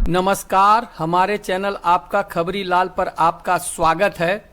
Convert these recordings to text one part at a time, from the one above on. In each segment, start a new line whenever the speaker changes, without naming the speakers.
नमस्कार, हमारे चैनल आपका खबरी लाल पर आपका स्वागत है।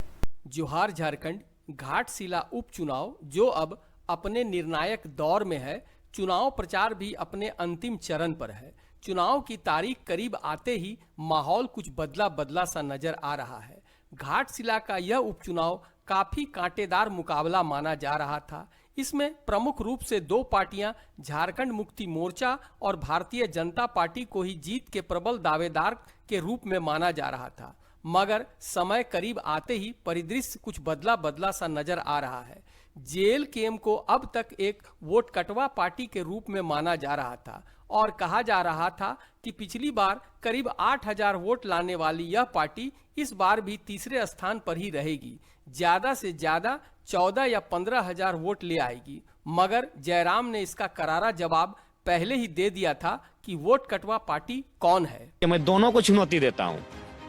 जोहार झारखंड घाटशिला उपचुनाव जो अब अपने निर्णायक दौर में है। चुनाव प्रचार भी अपने अंतिम चरण पर है। चुनाव की तारीख करीब आते ही माहौल कुछ बदला बदला सा नजर आ रहा है। घाटशिला का यह उपचुनाव काफी कांटेदार मुकाबला माना जा रहा था। इसमें प्रमुख रूप से दो पार्टियां झारखंड मुक्ति मोर्चा और भारतीय जनता पार्टी को ही जीत के प्रबल दावेदार के रूप में माना जा रहा था, मगर समय करीब आते ही परिदृश्य कुछ बदला बदला सा नजर आ रहा है। जेएलकेएम को अब तक एक वोट कटवा पार्टी के रूप में माना जा रहा था और कहा जा रहा था कि पिछली बार करीब 8000 वोट लाने वाली यह पार्टी इस बार भी तीसरे स्थान पर ही रहेगी, ज्यादा से ज्यादा 14 या 15,000 वोट ले आएगी। मगर जयराम ने इसका करारा जवाब पहले ही दे दिया था कि वोट कटवा पार्टी कौन है।
मैं दोनों को चुनौती देता हूं।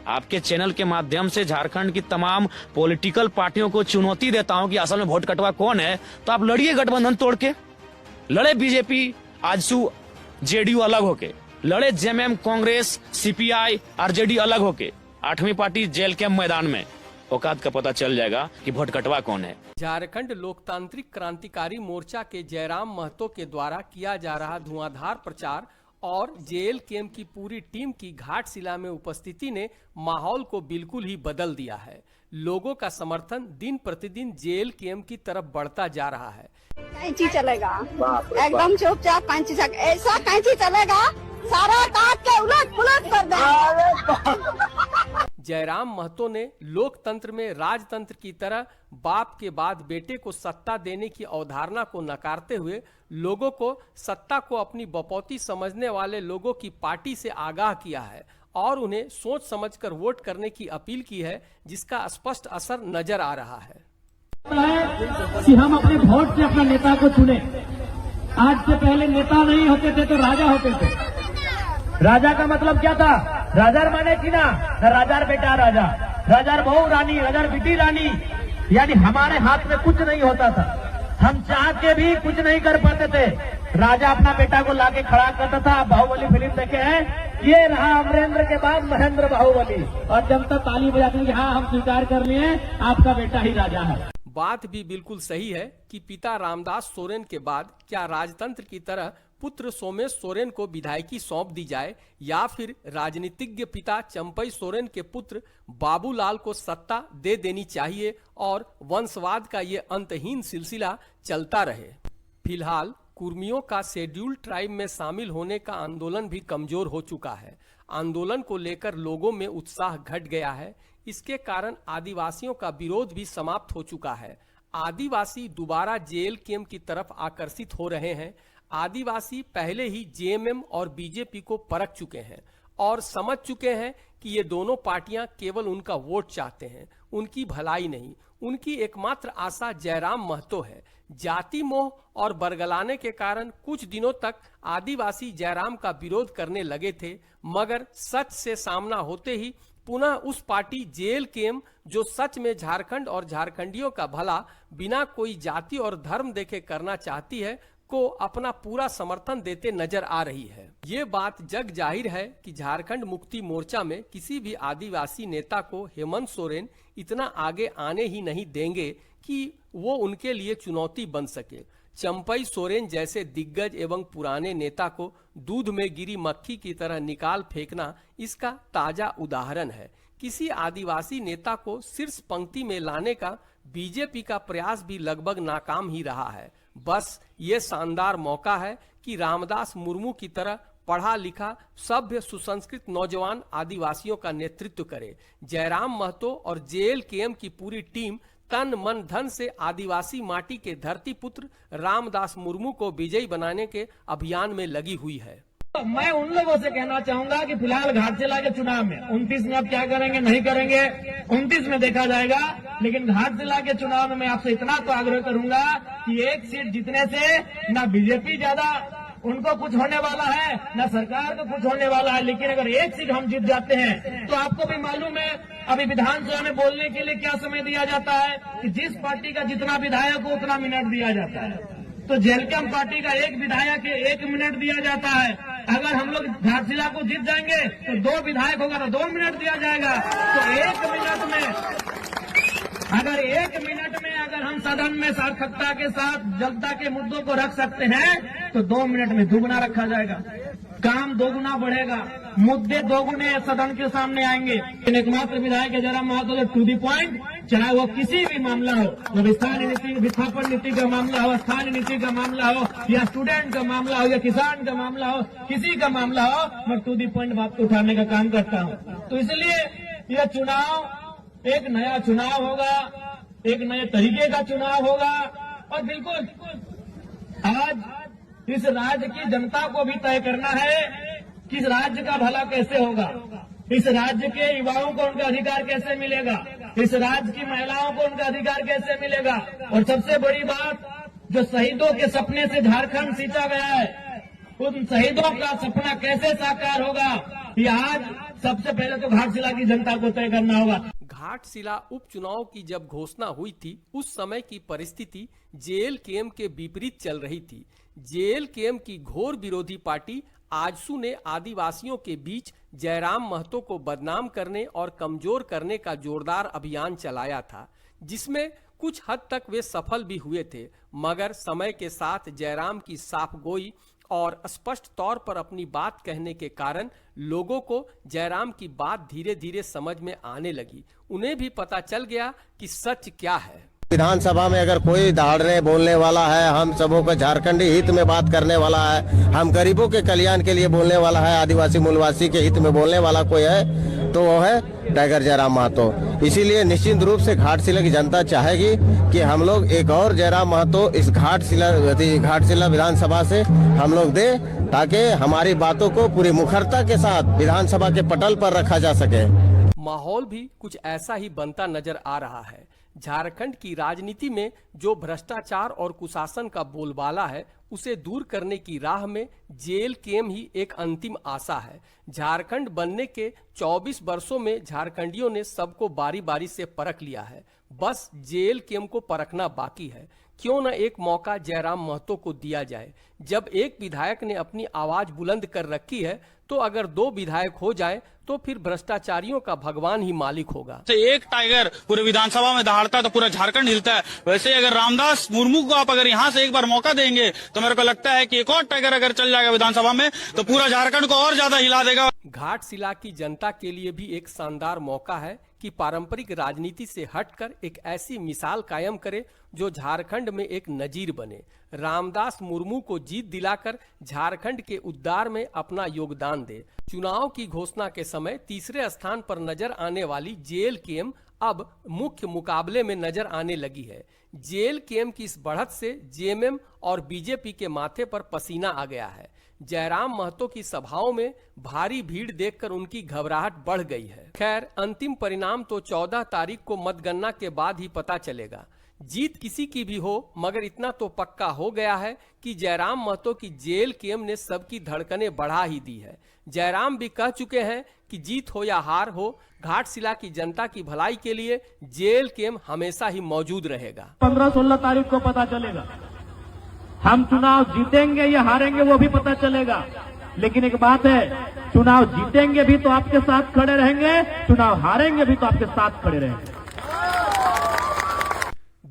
आपके चैनल के माध्यम से झारखंड की तमाम पॉलिटिकल पार्टियों को चुनौती देता हूं कि असल में वोट कटवा कौन है। तो आप लड़िए गठबंधन तोड़ के, लड़े बीजेपी आजसू जेडीयू अलग होके, लड़े जेएमएम कांग्रेस सीपीआई आरजेडी अलग होके, 8वीं पार्टी जेएलकेएम मैदान में औकात का पता चल जाएगा कि वोट कटवा कौन है।
झारखंड लोकतांत्रिक क्रांतिकारी मोर्चा के जयराम महतो के द्वारा किया जा रहा धुआंधार प्रचार और जेएलकेएम की पूरी टीम की घाटशिला में उपस्थिति ने माहौल को बिल्कुल ही बदल दिया है। लोगों का समर्थन दिन प्रतिदिन जेएलकेएम की तरफ बढ़ता जा रहा है।
कैंची चलेगा, एकदम चुपचाप कैंची ऐसा कैंची चलेगा, सारा काट के उलट पुलट कर देगा।
जयराम महतो ने लोकतंत्र में राजतंत्र की तरह बाप के बाद बेटे को सत्ता देने की अवधारणा को नकारते हुए लोगों को सत्ता को अपनी बपौती समझने वाले लोगों की पार्टी से आगाह किया है और उन्हें सोच समझकर वोट करने की अपील की है, जिसका स्पष्ट असर नजर आ रहा है
कि हम अपने वोट से अपना नेता को चुने। आज से पहले नेता नहीं होते थे तो राजा होते थे। राजा का मतलब क्या था? राजार माने की ना राजार बेटा राजा, राजार बहू रानी, राजार बेटी रानी, यानी हमारे हाथ में कुछ नहीं होता था। हम चाह के भी कुछ नहीं कर पाते थे। राजा अपना बेटा को लाके खड़ा करता था। बाहुबली फिल्म देखे हैं? ये रहा अमरेंद्र के बाद महेंद्र बाहुबली, और जनता ताली बजाती है, हाँ हम स्वीकार कर लिए आपका बेटा ही राजा है।
बात भी बिल्कुल सही है कि पिता रामदास सोरेन के बाद क्या राजतंत्र की तरह पुत्र सोमेश सोरेन को विधायकी सौंप दी जाए या फिर राजनीतिज्ञ पिता चंपई सोरेन के पुत्र बाबूलाल को सत्ता दे देनी चाहिए और वंशवाद का ये अंतहीन सिलसिला चलता रहे। फिलहाल कुर्मियों का शेड्यूल ट्राइब में शामिल होने का आंदोलन भी कमजोर हो चुका है। आंदोलन को लेकर लोगों में उत्साह घट गया है। इसके कारण आदिवासियों का विरोध भी समाप्त हो चुका है। आदिवासी दोबारा जेएलकेएम की तरफ आकर्षित हो रहे हैं। आदिवासी पहले ही जेएमएम और बीजेपी को परख चुके हैं और समझ चुके हैं कि ये दोनों पार्टियां केवल उनका वोट चाहते हैं, उनकी भलाई नहीं। उनकी एकमात्र आशा जयराम महतो है। जाति मोह और बरगलाने के कारण कुछ दिनों तक आदिवासी जयराम का विरोध करने लगे थे, मगर सच से सामना होते ही पुनः उस पार्टी जेएलकेएम जो सच में झारखंड और झारखंडियों का भला बिना कोई जाति और धर्म देखे करना चाहती है को अपना पूरा समर्थन देते नजर आ रही है। ये बात जग जाहिर है कि झारखंड मुक्ति मोर्चा में किसी भी आदिवासी नेता को हेमंत सोरेन इतना आगे आने ही नहीं देंगे कि वो उनके लिए चुनौती बन सके। चंपई सोरेन जैसे दिग्गज एवं पुराने नेता को दूध में गिरी मक्खी की तरह निकाल फेंकना इसका ताजा उदाहरण है। किसी आदिवासी नेता को शीर्ष पंक्ति में लाने का बीजेपी का प्रयास भी लगभग नाकाम ही रहा है। बस ये शानदार मौका है कि रामदास मुर्मू की तरह पढ़ा लिखा सभ्य सुसंस्कृत नौजवान आदिवासियों का नेतृत्व करे। जयराम महतो और जेएलकेएम की पूरी टीम तन मन धन से आदिवासी माटी के धरती पुत्र रामदास मुर्मू को विजयी बनाने के अभियान में लगी हुई है।
मैं उन लोगों से कहना चाहूंगा कि फिलहाल घाटशिला के चुनाव में 29 में आप क्या करेंगे नहीं करेंगे 29 में देखा जाएगा, लेकिन घाटशिला के चुनाव में मैं आपसे इतना तो आग्रह करूंगा कि एक सीट जीतने से ना बीजेपी ज्यादा उनको कुछ होने वाला है, ना सरकार को कुछ होने वाला है, लेकिन अगर एक सीट हम जीत जाते हैं तो आपको भी मालूम है अभी विधानसभा में बोलने के लिए क्या समय दिया जाता है कि जिस पार्टी का जितना विधायक हो उतना मिनट दिया जाता है। तो जेएलकेएम पार्टी का एक विधायक 1 मिनट दिया जाता है। अगर हम लोग घाटशिला को जीत जाएंगे तो 2 विधायक होगा तो 2 मिनट दिया जाएगा। तो 1 मिनट में अगर हम सदन में सार्थकता के साथ जनता के मुद्दों को रख सकते हैं तो 2 मिनट में दुगना रखा जाएगा, काम दोगुना बढ़ेगा, मुद्दे दोगुने सदन के सामने आएंगे। एकमात्र विधायक Jairam Mahato to the point, चाहे वो किसी भी मामला हो, स्थानीय नीति, विस्थापन नीति का मामला हो, स्थानीय नीति का मामला हो, या स्टूडेंट का मामला हो, या किसान का मामला हो, किसी का मामला हो, मैं टू दी पॉइंट बात को उठाने का काम करता हूँ। तो इसलिए यह चुनाव एक नया चुनाव होगा, एक नए तरीके का चुनाव होगा। और बिल्कुल आज इस राज्य की जनता को भी तय करना है कि इस राज्य का भला कैसे होगा, इस राज्य के युवाओं को उनका अधिकार कैसे मिलेगा, इस राज्य की महिलाओं को उनका अधिकार कैसे मिलेगा। और सबसे बड़ी बात, जो शहीदों के सपने से झारखंड सींचा गया है, उन शहीदों का सपना कैसे साकार होगा, ये आज सबसे पहले तो घाटशिला की जनता को तय करना होगा।
घाटशिला उपचुनाव की जब घोषणा हुई थी, उस समय की परिस्थिति जेएलकेएम के विपरीत चल रही थी। जेएलकेएम की घोर विरोधी पार्टी आजसू ने आदिवासियों के बीच जयराम महतो को बदनाम करने और कमजोर करने का जोरदार अभियान चलाया था, जिसमें कुछ हद तक वे सफल भी हुए थे। मगर समय के साथ जयराम की साफगोई और स्पष्ट तौर पर अपनी बात कहने के कारण लोगों को जयराम की बात धीरे धीरे समझ में आने लगी। उन्हें भी पता चल गया कि सच क्या है।
विधानसभा में अगर कोई दहाड़ने बोलने वाला है, हम सबों का झारखंडी हित में बात करने वाला है, हम गरीबों के कल्याण के लिए बोलने वाला है, आदिवासी मूलवासी के हित में बोलने वाला कोई है तो वो है टाइगर जयराम महतो। इसीलिए निश्चित रूप से घाटशिला की जनता चाहेगी कि हम लोग एक और जयराम महतो इस घाटशिला विधानसभा से हम लोग दे, ताकि हमारी बातों को पूरी मुखरता के साथ विधानसभा के पटल पर रखा जा सके।
माहौल भी कुछ ऐसा ही बनता नजर आ रहा है। झारखंड की राजनीति में जो भ्रष्टाचार और कुशासन का बोलबाला है, उसे दूर करने की राह में जेएलकेएम ही एक अंतिम आशा है। झारखंड बनने के 24 वर्षों में झारखंडियों ने सबको बारी बारी से परख लिया है, बस जेएलकेएम को परखना बाकी है। क्यों न एक मौका जयराम महतो को दिया जाए। जब एक विधायक ने अपनी आवाज बुलंद कर रखी है, तो अगर 2 विधायक हो जाए तो फिर भ्रष्टाचारियों का भगवान ही मालिक होगा।
एक टाइगर पूरे विधानसभा में दहाड़ता है तो पूरा झारखंड हिलता है। वैसे अगर रामदास मुर्मू को आप अगर यहाँ से एक बार मौका देंगे तो मेरे को लगता है कि एक और टाइगर अगर चल जाएगा विधानसभा में तो पूरा झारखंड को और ज्यादा हिला देगा।
घाटशिला की जनता के लिए भी एक शानदार मौका है कि पारंपरिक राजनीति से हटकर एक ऐसी मिसाल कायम करे जो झारखंड में एक नजीर बने। रामदास मुर्मू को जीत दिलाकर झारखंड के उद्धार में अपना योगदान दे। चुनाव की घोषणा के समय तीसरे स्थान पर नजर आने वाली जेएलकेएम अब मुख्य मुकाबले में नजर आने लगी है। जेएलकेएम की इस बढ़त से जेएमएम और बीजेपी के माथे पर पसीना आ गया है। जयराम महतो की सभाओं में भारी भीड़ देखकर उनकी घबराहट बढ़ गई है। खैर, अंतिम परिणाम तो 14 तारीख को मतगणना के बाद ही पता चलेगा। जीत किसी की भी हो, मगर इतना तो पक्का हो गया है कि जयराम महतो की जेएलकेएम ने सबकी धड़कनें बढ़ा ही दी है। जयराम भी कह चुके हैं कि जीत हो या हार हो, घाटशिला की जनता की भलाई के लिए जेएलकेएम हमेशा ही मौजूद रहेगा।
15-16 तारीख को पता चलेगा। हम चुनाव जीतेंगे या हारेंगे वो भी पता चलेगा। लेकिन एक बात है, चुनाव जीतेंगे भी तो आपके साथ खड़े रहेंगे, चुनाव हारेंगे भी तो आपके साथ खड़े रहेंगे।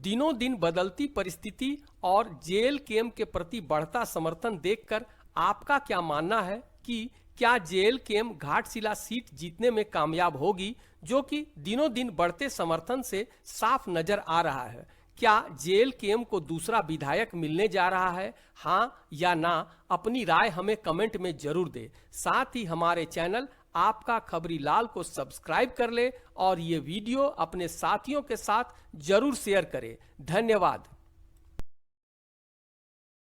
दिनों दिन बदलती परिस्थिति और जेएलकेएम के प्रति बढ़ता समर्थन देखकर आपका क्या मानना है कि क्या जेएलकेएम घाटशिला सीट जीतने में कामयाब होगी, जो कि दिनों दिन बढ़ते समर्थन से साफ नजर आ रहा है। क्या जेएलकेएम को दूसरा विधायक मिलने जा रहा है? हाँ या ना, अपनी राय हमें कमेंट में जरूर दे। साथ ही हमारे चैनल आपका खबरी लाल को सब्सक्राइब कर ले और ये वीडियो अपने साथियों के साथ जरूर शेयर करें। धन्यवाद।